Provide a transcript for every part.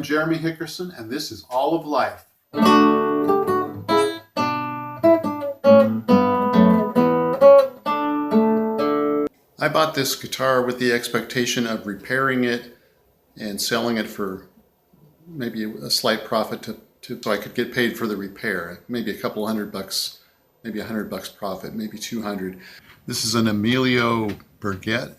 I'm Jeremy Hickerson, and this is All of Life. I bought this guitar with the expectation of repairing it and selling it for maybe a slight profit so I could get paid for the repair. Maybe a couple $100, maybe $100 profit, maybe 200. This is an Amalio Burguet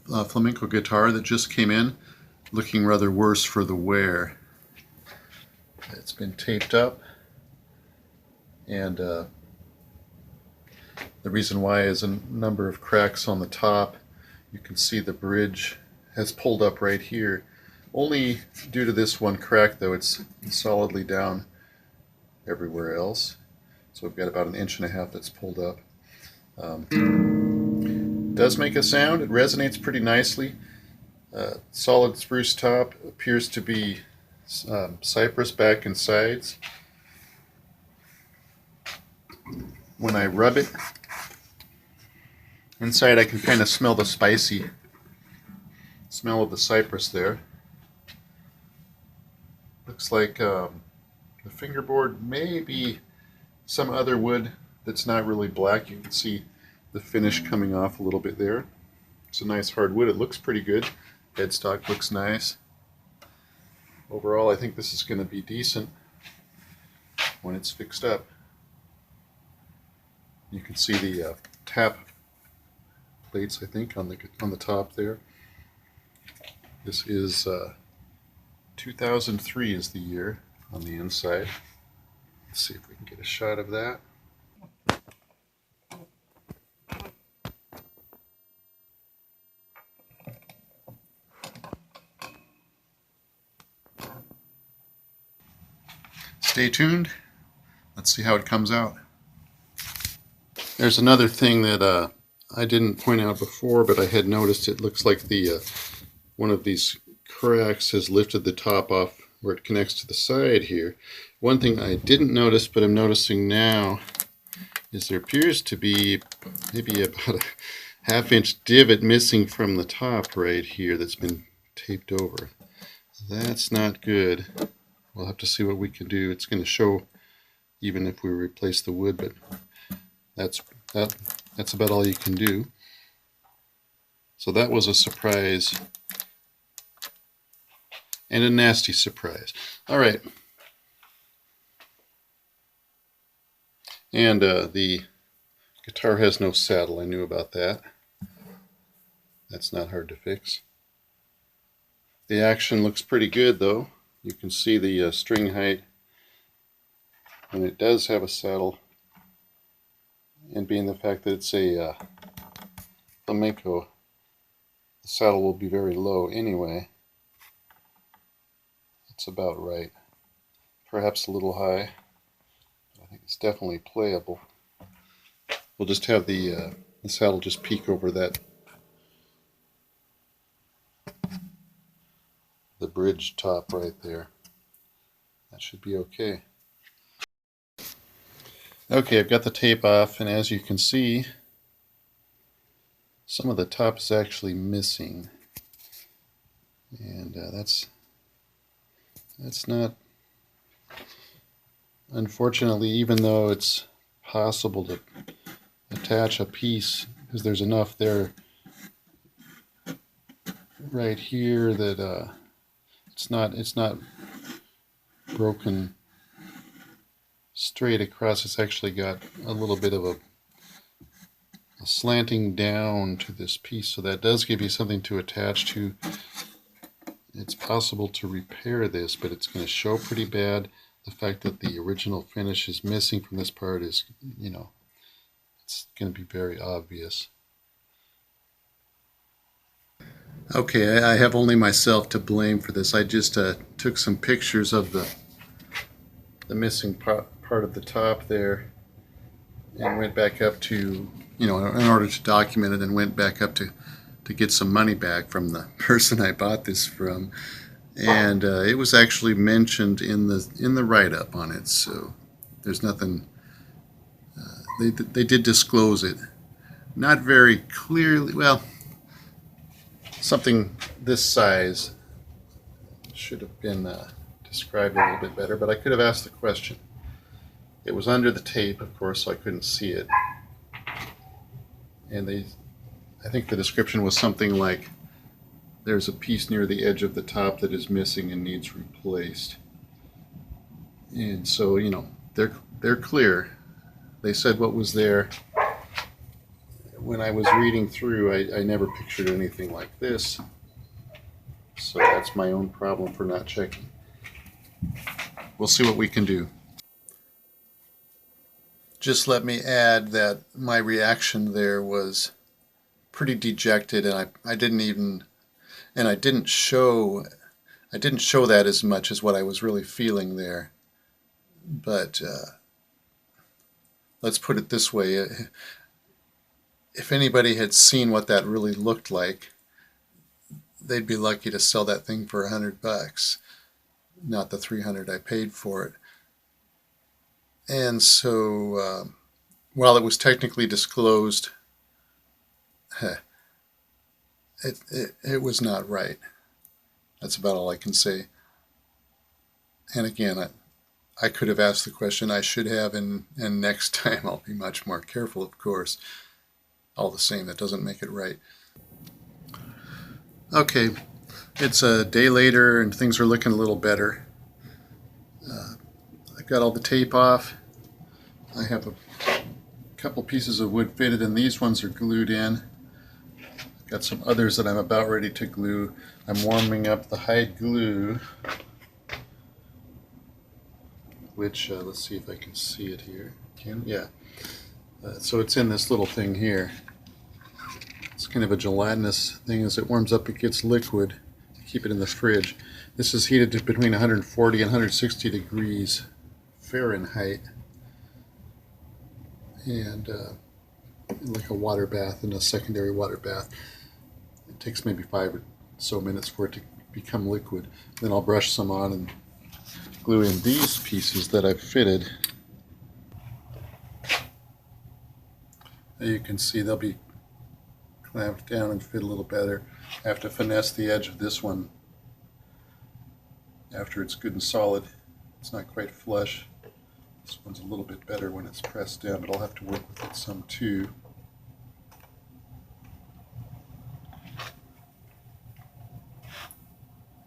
Flamenco guitar that just came in, looking rather worse for the wear. It's been taped up, and the reason why is a number of cracks on the top. You can see the bridge has pulled up right here. Only due to this one crack, though. It's solidly down everywhere else. So we've got about 1.5 inches that's pulled up. It does make a sound. It resonates pretty nicely. Solid spruce top, appears to be cypress back and sides. When I rub it inside, I can kind of smell the spicy smell of the cypress there. Looks like the fingerboard may be some other wood that's not really black. You can see the finish coming off a little bit there. It's a nice hard wood. It looks pretty good. Headstock looks nice. Overall, I think this is going to be decent when it's fixed up. You can see the tap plates, I think, on the top there. This is 2003 is the year on the inside. Let's see if we can get a shot of that. Stay tuned. Let's see how it comes out. There's another thing that I didn't point out before, but I had noticed. It looks like the one of these cracks has lifted the top off where it connects to the side here. One thing I didn't notice, but I'm noticing now, is there appears to be maybe about a 1/2 inch divot missing from the top right here that's been taped over. That's not good. We'll have to see what we can do. It's going to show even if we replace the wood, but that's about all you can do. So that was a surprise, and a nasty surprise. All right. And the guitar has no saddle. I knew about that. That's not hard to fix. The action looks pretty good, though. You can see the string height, and it does have a saddle. And being the fact that it's a flamenco, the saddle will be very low anyway. It's about right. Perhaps a little high. I think it's definitely playable. We'll just have the saddle just peek over the bridge top right there. That should be okay. Okay, I've got the tape off, and as you can see, some of the top is actually missing, and that's not, unfortunately, even though it's possible to attach a piece, because there's enough there right here that it's not broken straight across. It's actually got a little bit of a slanting down to this piece, so that does give you something to attach to. It's possible to repair this, but it's going to show pretty bad. The fact that the original finish is missing from this part is, it's going to be very obvious. Okay, I have only myself to blame for this. I just took some pictures of the missing part of the top there, and went back up to, in order to document it, and went back up to get some money back from the person I bought this from, and it was actually mentioned in the write-up on it. So there's nothing. They did disclose it, not very clearly. Well, something this size should have been described a little bit better, but I could have asked the question. It was under the tape, of course, so I couldn't see it. And I think the description was something like, there's a piece near the edge of the top that is missing and needs replaced. And so, you know, they're clear. They said what was there. When I was reading through, I never pictured anything like this. So that's my own problem for not checking. We'll see what we can do. Just let me add that my reaction there was pretty dejected, and I didn't show that as much as what I was really feeling there. But let's put it this way. If anybody had seen what that really looked like, they'd be lucky to sell that thing for $100, not the $300 I paid for it. And so, while it was technically disclosed, it was not right. That's about all I can say. And again, I could have asked the question, I should have, and next time I'll be much more careful, of course. All the same, that doesn't make it right. Okay, it's a day later and things are looking a little better. I've got all the tape off. I have a couple pieces of wood fitted, and these ones are glued in. I've got some others that I'm about ready to glue. I'm warming up the hide glue, which, let's see if I can see it here. Yeah. So it's in this little thing here. It's kind of a gelatinous thing. As it warms up, it gets liquid. Keep it in the fridge. This is heated to between 140 and 160 degrees Fahrenheit, and like a water bath, in a secondary water bath. It takes maybe 5 or so minutes for it to become liquid. Then I'll brush some on and glue in these pieces that I've fitted. You can see they'll be clamped down and fit a little better. I have to finesse the edge of this one after it's good and solid. It's not quite flush. This one's a little bit better when it's pressed down, but I'll have to work with it some too.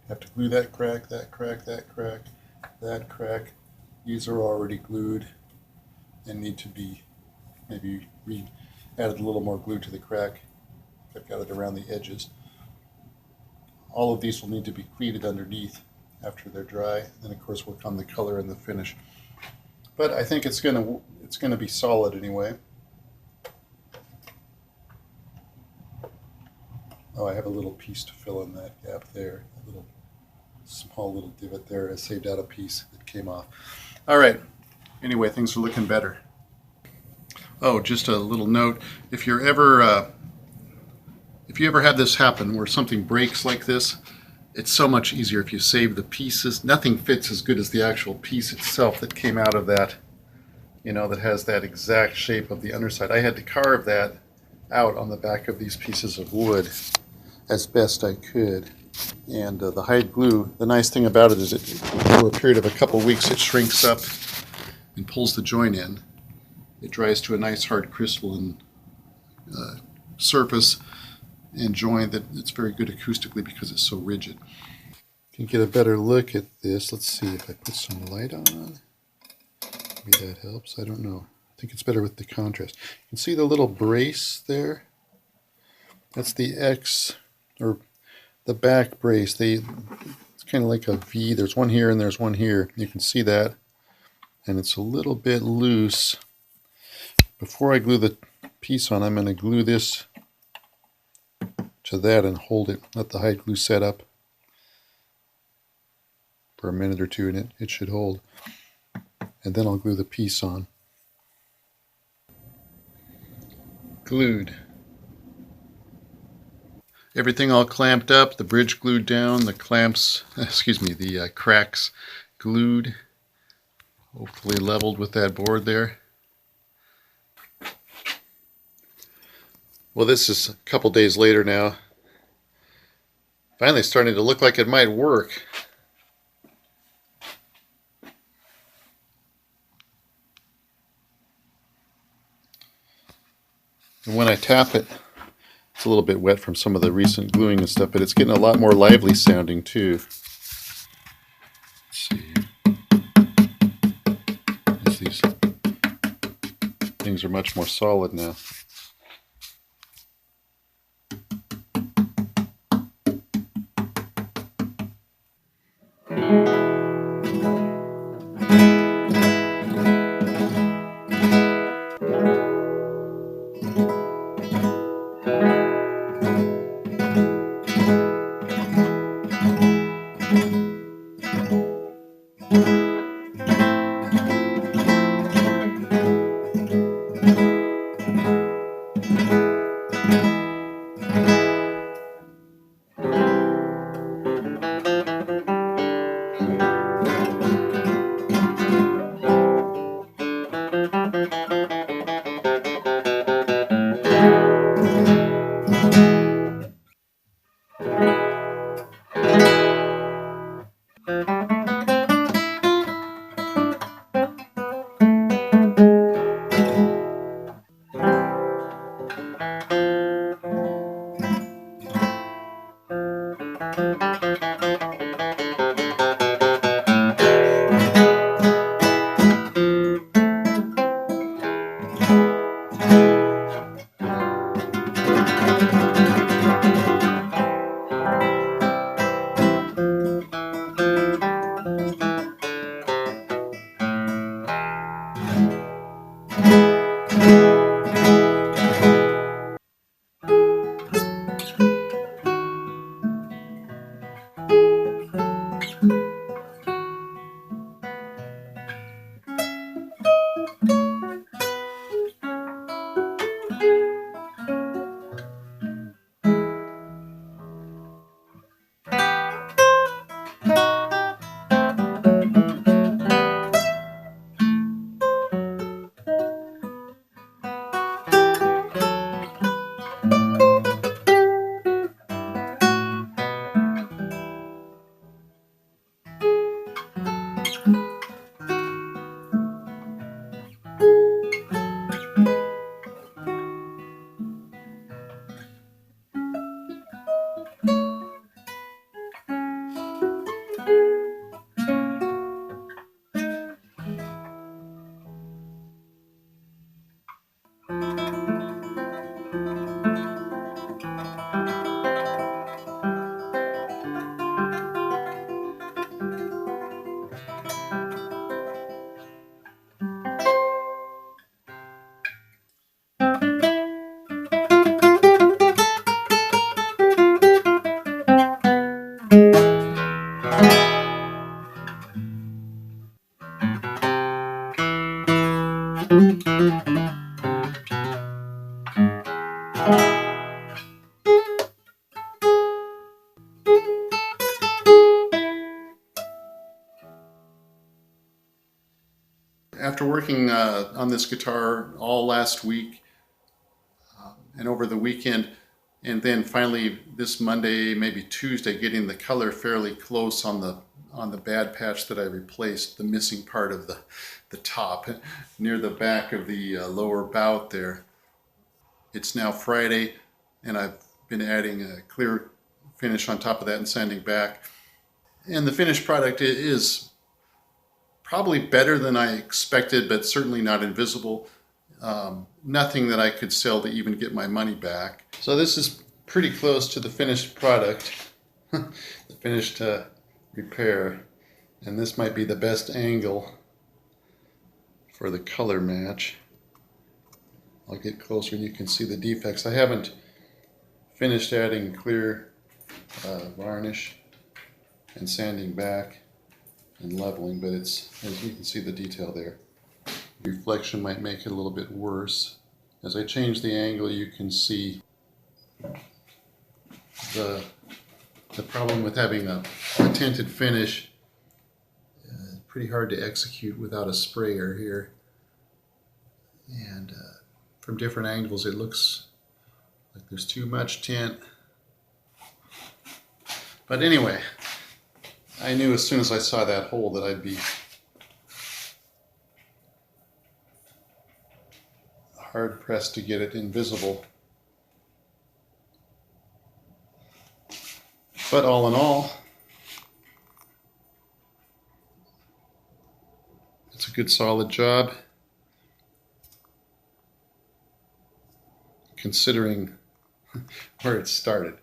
Have to glue that crack, that crack, that crack, that crack. These are already glued and need to be maybe added a little more glue to the crack. I've got it around the edges. All of these will need to be cleated underneath after they're dry, and then of course work on the color and the finish. But I think it's gonna be solid anyway. Oh, I have a little piece to fill in that gap there. A little small little divot there. I saved out a piece that came off. All right. Anyway, things are looking better. Oh, just a little note. If you ever have this happen where something breaks like this, it's so much easier if you save the pieces. Nothing fits as good as the actual piece itself that came out of that, you know, that has that exact shape of the underside. I had to carve that out on the back of these pieces of wood as best I could. And the hide glue, the nice thing about it is over a period of a couple weeks, it shrinks up and pulls the joint in. It dries to a nice hard crystalline surface and joint that it's very good acoustically because it's so rigid. You can get a better look at this. Let's see if I put some light on. Maybe that helps. I don't know. I think it's better with the contrast. You can see the little brace there. That's the X, or the back brace. It's kind of like a V. There's one here and there's one here. You can see that. And it's a little bit loose. Before I glue the piece on, I'm going to glue this to that and hold it. Let the hide glue set up for a minute or two, and it should hold. And then I'll glue the piece on. Glued. Everything all clamped up, the bridge glued down, the clamps, the cracks glued, hopefully leveled with that board there. Well, this is a couple days later now. Finally starting to look like it might work. And when I tap it, it's a little bit wet from some of the recent gluing and stuff, but it's getting a lot more lively sounding too. Let's see. These things are much more solid now. After working on this guitar all last week and over the weekend, and then finally this Monday, maybe Tuesday, getting the color fairly close on the bad patch that I replaced, the missing part of the top near the back of the lower bout there. It's now Friday, and I've been adding a clear finish on top of that and sanding back. And the finished product is probably better than I expected, but certainly not invisible. Nothing that I could sell to even get my money back. So this is pretty close to the finished product, the finished repair. And this might be the best angle for the color match. I'll get closer and you can see the defects. I haven't finished adding clear varnish and sanding back and leveling, but it's, as you can see, the detail there. Reflection might make it a little bit worse. As I change the angle, you can see the problem with having a tinted finish. Pretty hard to execute without a sprayer here. And from different angles, it looks like there's too much tint. But anyway, I knew as soon as I saw that hole that I'd be hard pressed to get it invisible. But all in all, it's a good solid job, considering where it started.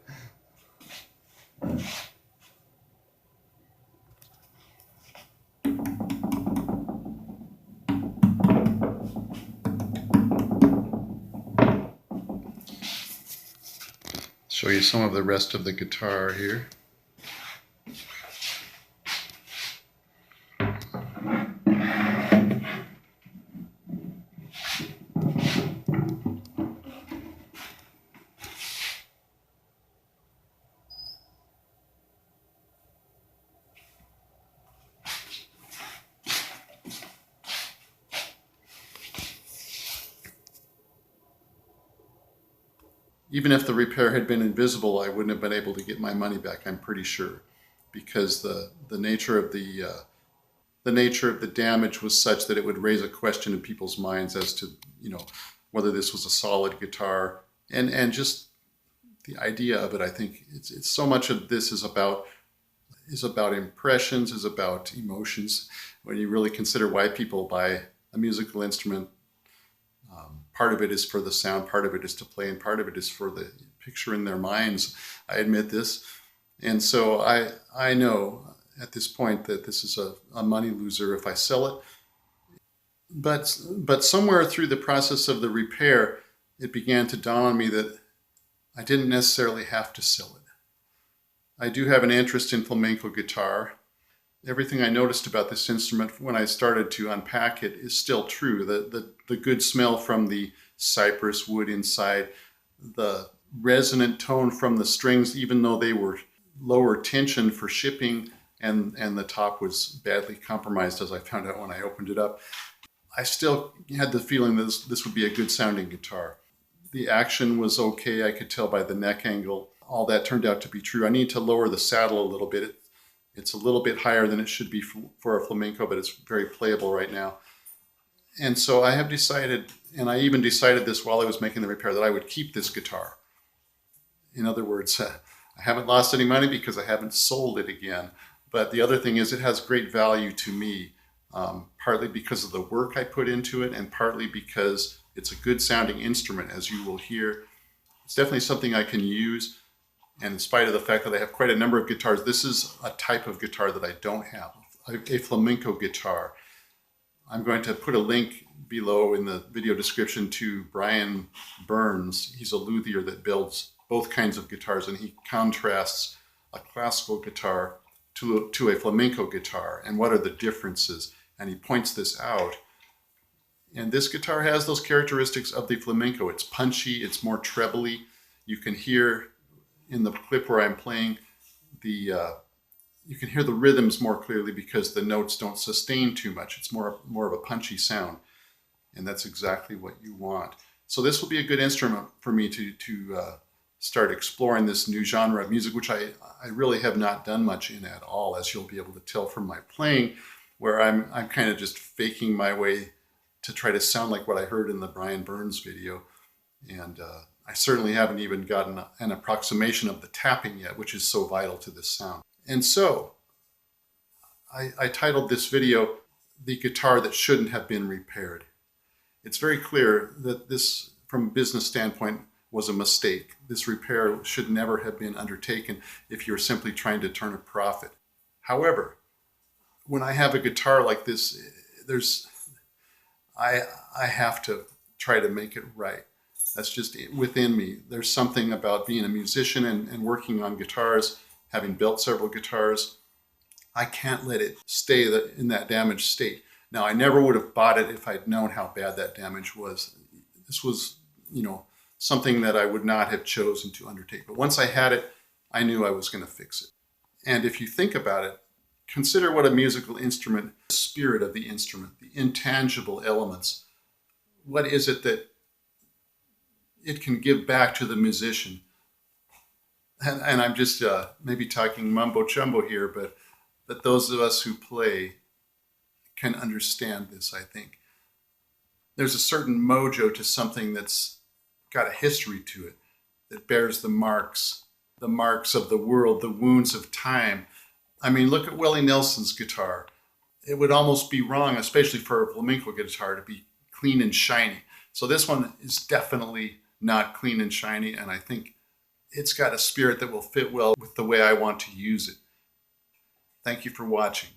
Show you some of the rest of the guitar here. Even if the repair had been invisible, I wouldn't have been able to get my money back, I'm pretty sure, because the nature of the damage was such that it would raise a question in people's minds as to, whether this was a solid guitar, and just the idea of it. I think it's so much of this is about impressions, is about emotions. When you really consider why people buy a musical instrument, part of it is for the sound, part of it is to play, and part of it is for the picture in their minds. I admit this. And so I know at this point that this is a money loser if I sell it. But somewhere through the process of the repair, it began to dawn on me that I didn't necessarily have to sell it. I do have an interest in flamenco guitar. Everything I noticed about this instrument when I started to unpack it is still true. The good smell from the cypress wood inside, the resonant tone from the strings, even though they were lower tension for shipping, and the top was badly compromised, as I found out when I opened it up. I still had the feeling that this would be a good sounding guitar. The action was okay. I could tell by the neck angle. All that turned out to be true. I need to lower the saddle a little bit. It's a little bit higher than it should be for a flamenco, but it's very playable right now. And so I have decided, and I even decided this while I was making the repair, that I would keep this guitar. In other words, I haven't lost any money because I haven't sold it again. But the other thing is it has great value to me, partly because of the work I put into it, and partly because it's a good sounding instrument, as you will hear. It's definitely something I can use. And in spite of the fact that I have quite a number of guitars, this is a type of guitar that I don't have, a flamenco guitar. I'm going to put a link below in the video description to Brian Burns. He's a luthier that builds both kinds of guitars, and he contrasts a classical guitar to a flamenco guitar, and what are the differences. And he points this out. And this guitar has those characteristics of the flamenco. It's punchy, it's more trebly. You can hear in the clip where I'm playing, you can hear the rhythms more clearly because the notes don't sustain too much. It's more of a punchy sound, and that's exactly what you want. So this will be a good instrument for me to start exploring this new genre of music, which I really have not done much in at all, as you'll be able to tell from my playing, where I'm kind of just faking my way to try to sound like what I heard in the Brian Burns video. And I certainly haven't even gotten an approximation of the tapping yet, which is so vital to this sound. And so I titled this video, "The Guitar That Shouldn't Have Been Repaired." It's very clear that this, from a business standpoint, was a mistake. This repair should never have been undertaken if you're simply trying to turn a profit. However, when I have a guitar like this, I have to try to make it right. That's just within me. There's something about being a musician and working on guitars, having built several guitars. I can't let it stay in that damaged state. Now, I never would have bought it if I'd known how bad that damage was. This was, something that I would not have chosen to undertake. But once I had it, I knew I was going to fix it. And if you think about it, consider what a musical instrument, the spirit of the instrument, the intangible elements. What is it that it can give back to the musician? And I'm just maybe talking mumbo jumbo here, but those of us who play can understand this, I think. There's a certain mojo to something that's got a history to it, that bears the marks of the world, the wounds of time. I mean, look at Willie Nelson's guitar. It would almost be wrong, especially for a flamenco guitar, to be clean and shiny. So this one is definitely not clean and shiny, and I think it's got a spirit that will fit well with the way I want to use it. Thank you for watching.